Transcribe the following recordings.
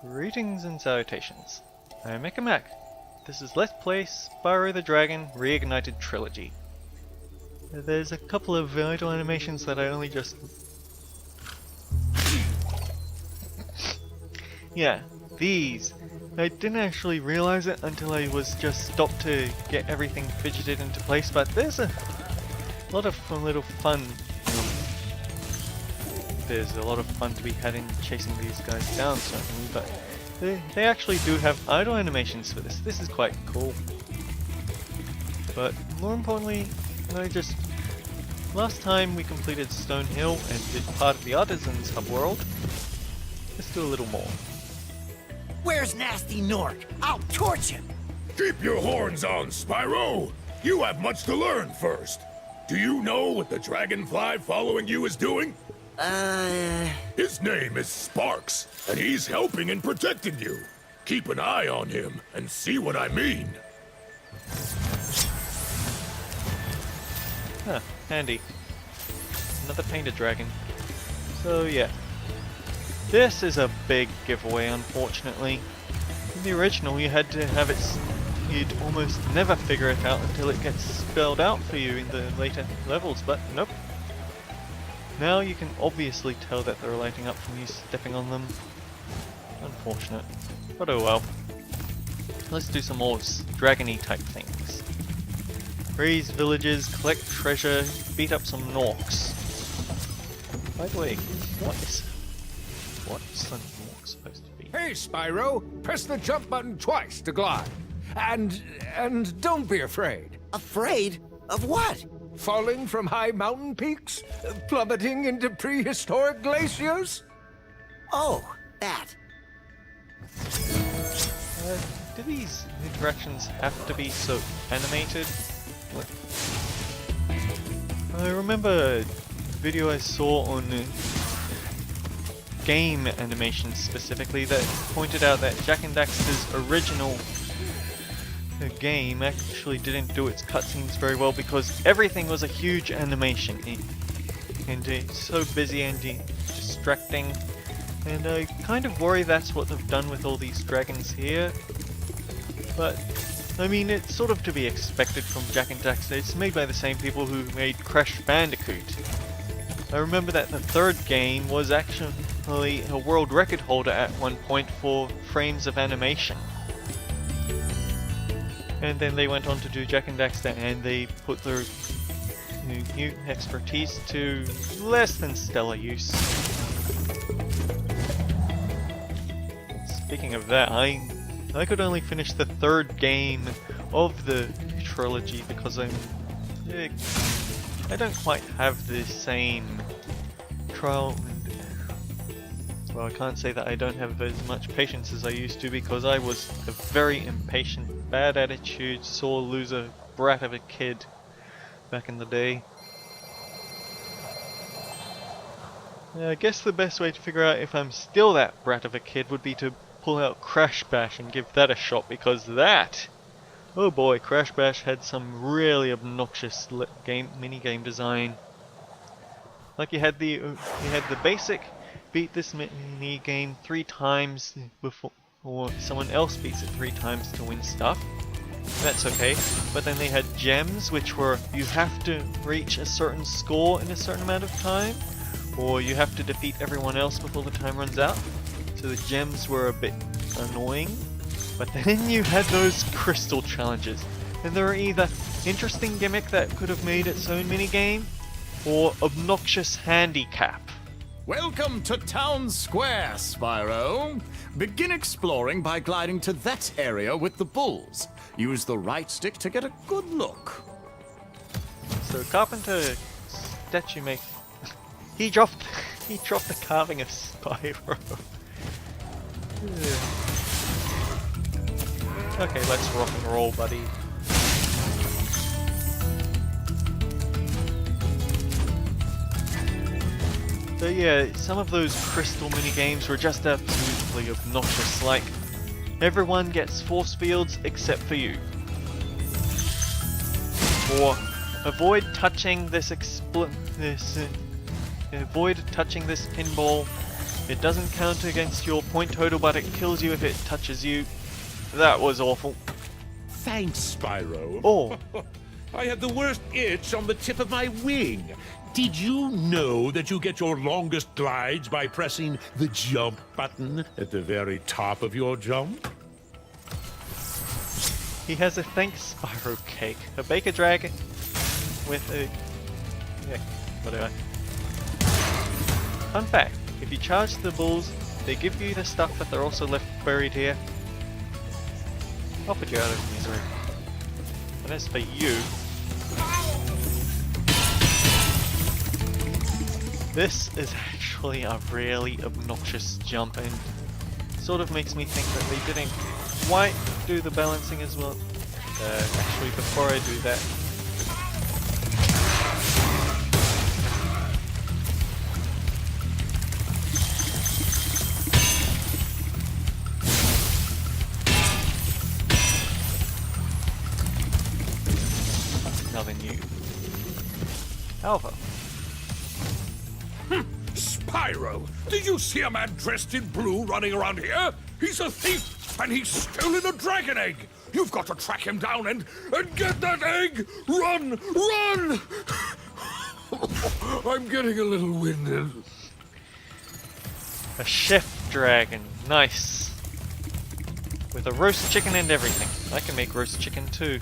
Greetings and salutations. I'm Mac. This is Let's Play Spyro the Dragon Reignited Trilogy. There's a couple of idle animations that I only just... yeah, these. I didn't actually realize it until I was just stopped to get everything fidgeted into place, but there's a lot of little fun. There's a lot of fun to be had in chasing these guys down, certainly, but they actually do have idle animations for this. This is quite cool. But more importantly, last time we completed Stone Hill and did part of the Artisan's Hub world. Let's do a little more. Where's Nasty Nork? I'll torch him! Keep your horns on, Spyro! You have much to learn first. Do you know what the dragonfly following you is doing? His name is Sparks, and he's helping and protecting you. Keep an eye on him and see what I mean. Huh, handy. Another painted dragon. So yeah. This is a big giveaway, unfortunately. In the original, you had to have it... you'd almost never figure it out until it gets spelled out for you in the later levels, but nope. Now you can obviously tell that they're lighting up from you stepping on them. Unfortunate. But oh well. Let's do some more dragon-y type things. Raise villages, collect treasure, beat up some Norks. By the way, what's the Nork supposed to be? Hey, Spyro! Press the jump button twice to glide. And don't be afraid. Afraid? Of what? Falling from high mountain peaks? Plummeting into prehistoric glaciers? Oh, that. Do these interactions have to be so animated? I remember a video I saw on game animation specifically that pointed out that Jak and Daxter's original game actually didn't do its cutscenes very well because everything was a huge animation and it's so busy and distracting, and I kind of worry that's what they've done with all these dragons here. But I mean, it's sort of to be expected from Jak and Daxter. It's made by the same people who made Crash Bandicoot. I remember that the third game was actually a world record holder at one point for frames of animation. And then they went on to do Jak and Daxter, and they put their new expertise to less than stellar use. Speaking of that, I could only finish the third game of the trilogy because I don't quite have the same trial. Well, I can't say that I don't have as much patience as I used to because I was a very impatient, bad attitude, sore loser brat of a kid back in the day. I guess the best way to figure out if I'm still that brat of a kid would be to pull out Crash Bash and give that a shot, because that... oh boy, Crash Bash had some really obnoxious mini-game design. Like you had the basic... beat this mini game 3 times before, or someone else beats it 3 times to win stuff. That's okay. But then they had gems, which were you have to reach a certain score in a certain amount of time, or you have to defeat everyone else before the time runs out. So the gems were a bit annoying. But then you had those crystal challenges, and they were either interesting gimmick that could have made its own mini game, or obnoxious handicap. Welcome to Town Square, Spyro. Begin exploring by gliding to that area with the bulls. Use the right stick to get a good look. So Carpenter statue make he dropped the carving of Spyro. Okay, let's rock and roll, buddy. So yeah, some of those crystal mini-games were just absolutely obnoxious, like everyone gets force fields except for you. Or avoid touching this pinball It doesn't count against your point total, but it kills you if it touches you. That was awful. Thanks, Spyro. Oh, I had the worst itch on the tip of my wing. Did you know that you get your longest glides by pressing the jump button at the very top of your jump? he has a thanks Spyro cake. A Baker Dragon with a... yeah, whatever. Fun fact, if you charge the bulls, they give you the stuff, but they're also left buried here. I'll put you out of misery. And as for you... this is actually a really obnoxious jump and sort of makes me think that they didn't quite do the balancing as well. Actually, before I do that... nothing new. Alpha. Spyro, did you see a man dressed in blue running around here? He's a thief, and he's stolen a dragon egg. You've got to track him down and get that egg. Run, run! I'm getting a little winded. A chef dragon. Nice. With a roast chicken and everything. I can make roast chicken too.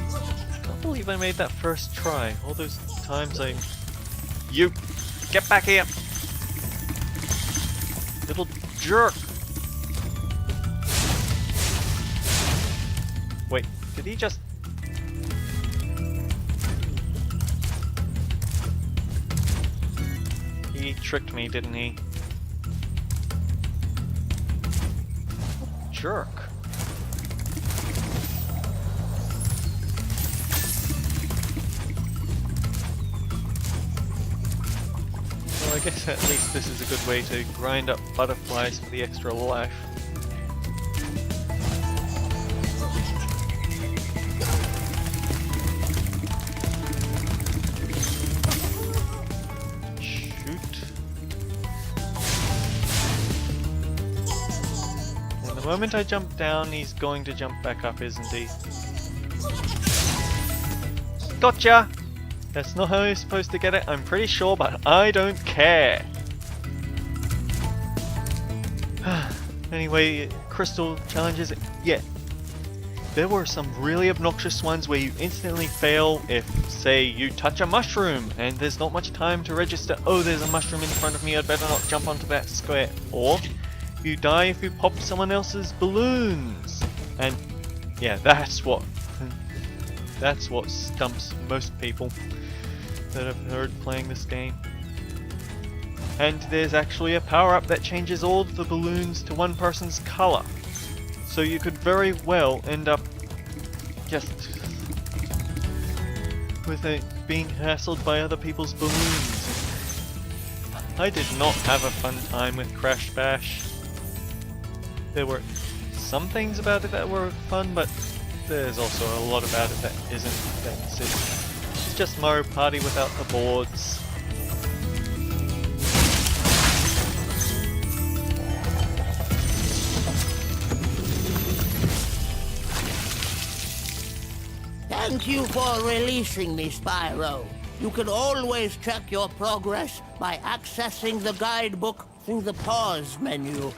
I can't believe I made that first try. All those times I... You! Get back here! Little jerk! Wait, did he just... He tricked me, didn't he? Jerk. Well, I guess at least this is a good way to grind up butterflies for the extra life. The moment I jump down, he's going to jump back up, isn't he? Gotcha! That's not how you're supposed to get it, I'm pretty sure, but I don't care. Anyway, crystal challenges, yeah. There were some really obnoxious ones where you instantly fail if, say, you touch a mushroom and there's not much time to register, oh, there's a mushroom in front of me, I'd better not jump onto that square. Or, you die if you pop someone else's balloons. And yeah, that's what stumps most people that have heard playing this game. And there's actually a power-up that changes all of the balloons to one person's color. So you could very well end up just with it being hassled by other people's balloons. I did not have a fun time with Crash Bash. There were some things about it that were fun, but there's also a lot about it that isn't. It's just Mario Party without the boards. Thank you for releasing me, Spyro. You can always check your progress by accessing the guidebook through the pause menu.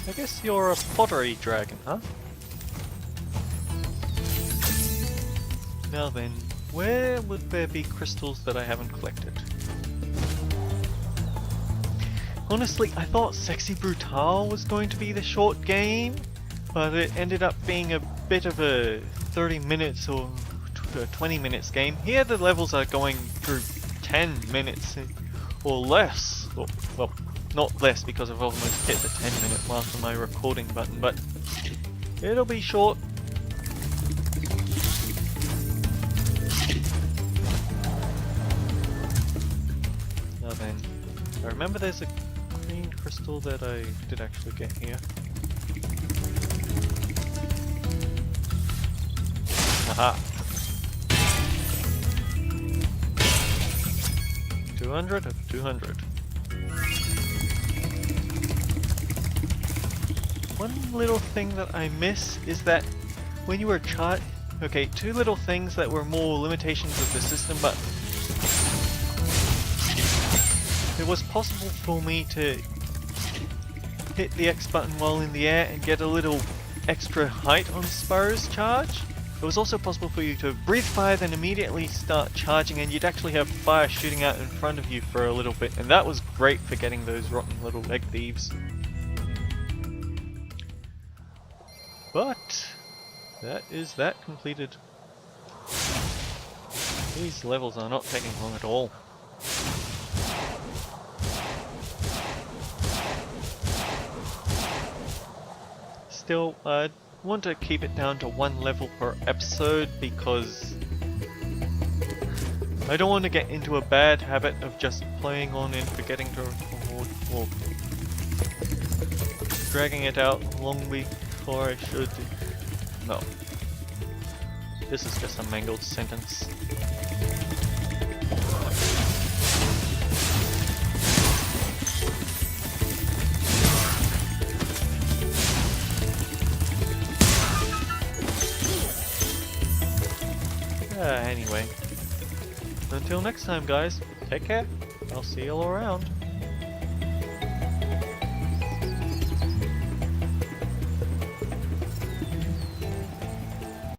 I guess you're a pottery dragon, huh? Now then, where would there be crystals that I haven't collected? Honestly, I thought Sexy Brutal was going to be the short game, but it ended up being a bit of a 30 minutes or 20 minutes game. Here the levels are going through 10 minutes or less. Or, well, not less because I've almost hit the 10-minute mark on my recording button, but it'll be short. Now then, I remember there's a green crystal that I did actually get here. Aha. 200 of 200. One little thing that I miss is that when you were okay, two little things that were more limitations of the system, but it was possible for me to hit the X button while in the air and get a little extra height on Spyro's charge. It was also possible for you to breathe fire then immediately start charging, and you'd actually have fire shooting out in front of you for a little bit, and that was great for getting those rotten little egg thieves. But that is that completed. These levels are not taking long at all. Still, I want to keep it down to one level per episode because I don't want to get into a bad habit of just playing on and forgetting to record or dragging it out long before I should. No. This is just a mangled sentence. Anyway, until next time guys, take care, I'll see you all around.